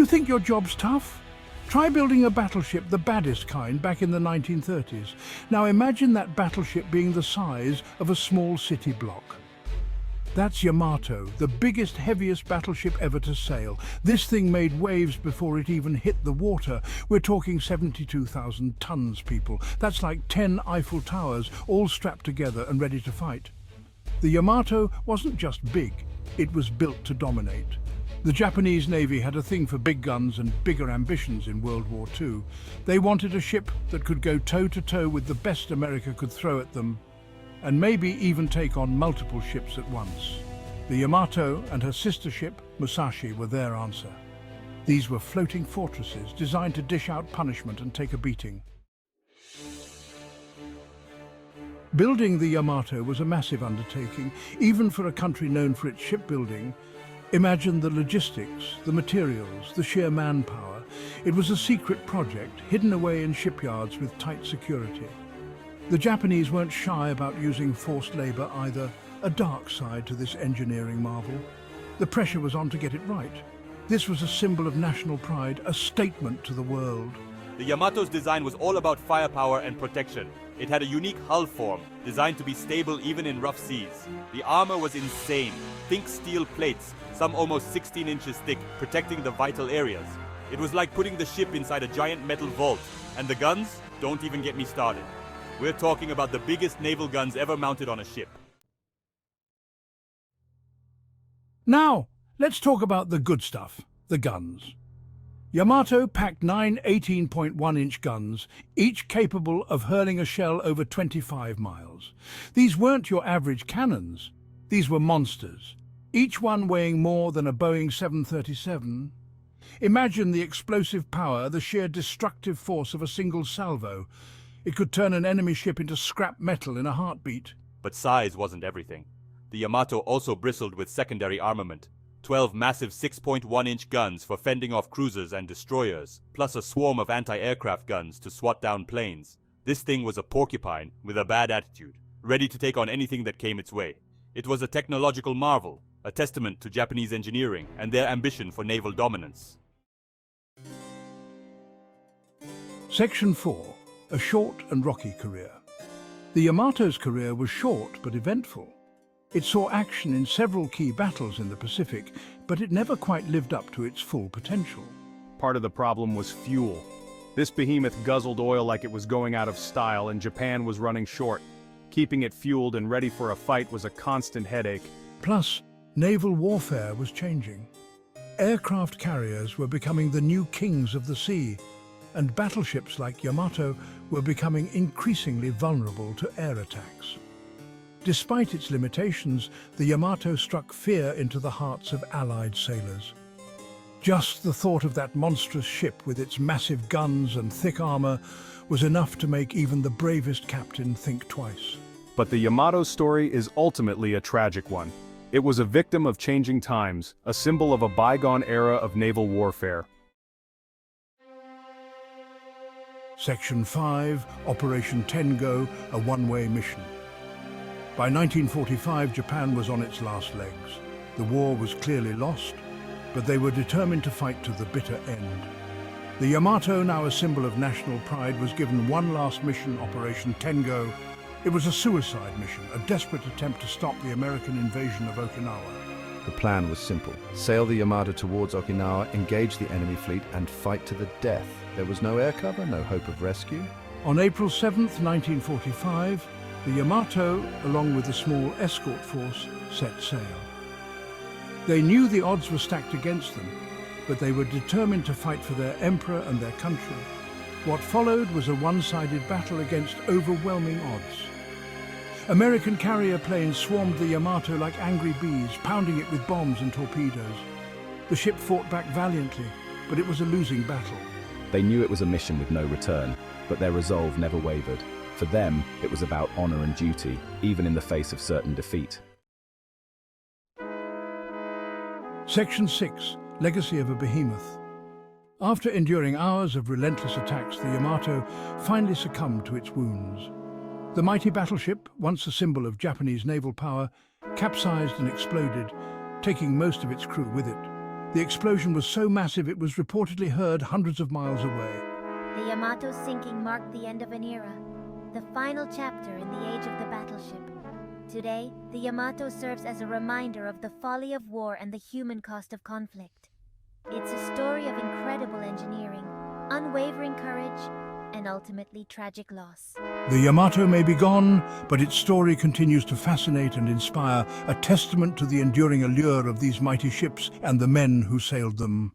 You think your job's tough? Try building a battleship, the baddest kind, back in the 1930s. Now imagine that battleship being the size of a small city block. That's Yamato, the biggest, heaviest battleship ever to sail. This thing made waves before it even hit the water. We're talking 72,000 tons, people. That's like 10 Eiffel Towers, all strapped together and ready to fight. The Yamato wasn't just big, it was built to dominate. The Japanese Navy had a thing for big guns and bigger ambitions in World War II. They wanted a ship that could go toe-to-toe with the best America could throw at them, and maybe even take on multiple ships at once. The Yamato and her sister ship, Musashi, were their answer. These were floating fortresses designed to dish out punishment and take a beating. Building the Yamato was a massive undertaking, even for a country known for its shipbuilding. Imagine the logistics, the materials, the sheer manpower. It was a secret project, hidden away in shipyards with tight security. The Japanese weren't shy about using forced labor either, a dark side to this engineering marvel. The pressure was on to get it right. This was a symbol of national pride, a statement to the world. The Yamato's design was all about firepower and protection. It had a unique hull form, designed to be stable even in rough seas. The armor was insane. Think steel plates, some almost 16 inches thick, protecting the vital areas. It was like putting the ship inside a giant metal vault. And the guns? Don't even get me started. We're talking about the biggest naval guns ever mounted on a ship. Now, let's talk about the good stuff, the guns. Yamato packed 9 18.1-inch guns, each capable of hurling a shell over 25 miles. These weren't your average cannons. These were monsters, each one weighing more than a Boeing 737. Imagine the explosive power, the sheer destructive force of a single salvo. It could turn an enemy ship into scrap metal in a heartbeat. But size wasn't everything. The Yamato also bristled with secondary armament. 12 massive 6.1-inch guns for fending off cruisers and destroyers, plus a swarm of anti-aircraft guns to swat down planes. This thing was a porcupine with a bad attitude, ready to take on anything that came its way. It was a technological marvel, a testament to Japanese engineering and their ambition for naval dominance. Section 4. A short and rocky career. The Yamato's career was short but eventful. It saw action in several key battles in the Pacific, but it never quite lived up to its full potential. Part of the problem was fuel. This behemoth guzzled oil like it was going out of style, and Japan was running short. Keeping it fueled and ready for a fight was a constant headache. Plus, naval warfare was changing. Aircraft carriers were becoming the new kings of the sea, and battleships like Yamato were becoming increasingly vulnerable to air attacks. Despite its limitations, the Yamato struck fear into the hearts of Allied sailors. Just the thought of that monstrous ship with its massive guns and thick armor was enough to make even the bravest captain think twice. But the Yamato story is ultimately a tragic one. It was a victim of changing times, a symbol of a bygone era of naval warfare. Section 5, Operation Tengo, a one-way mission. By 1945, Japan was on its last legs. The war was clearly lost, but they were determined to fight to the bitter end. The Yamato, now a symbol of national pride, was given one last mission, Operation Tengo. It was a suicide mission, a desperate attempt to stop the American invasion of Okinawa. The plan was simple. Sail the Yamato towards Okinawa, engage the enemy fleet, and fight to the death. There was no air cover, no hope of rescue. On April 7th, 1945, the Yamato, along with a small escort force, set sail. They knew the odds were stacked against them, but they were determined to fight for their emperor and their country. What followed was a one-sided battle against overwhelming odds. American carrier planes swarmed the Yamato like angry bees, pounding it with bombs and torpedoes. The ship fought back valiantly, but it was a losing battle. They knew it was a mission with no return, but their resolve never wavered. For them, it was about honor and duty, even in the face of certain defeat. Section 6. Legacy of a Behemoth. After enduring hours of relentless attacks, the Yamato finally succumbed to its wounds. The mighty battleship, once a symbol of Japanese naval power, capsized and exploded, taking most of its crew with it. The explosion was so massive it was reportedly heard hundreds of miles away. The Yamato's sinking marked the end of an era, the final chapter in the age of the battleship. Today, the Yamato serves as a reminder of the folly of war and the human cost of conflict. It's a story of incredible engineering, unwavering courage, and ultimately tragic loss. The Yamato may be gone, but its story continues to fascinate and inspire, a testament to the enduring allure of these mighty ships and the men who sailed them.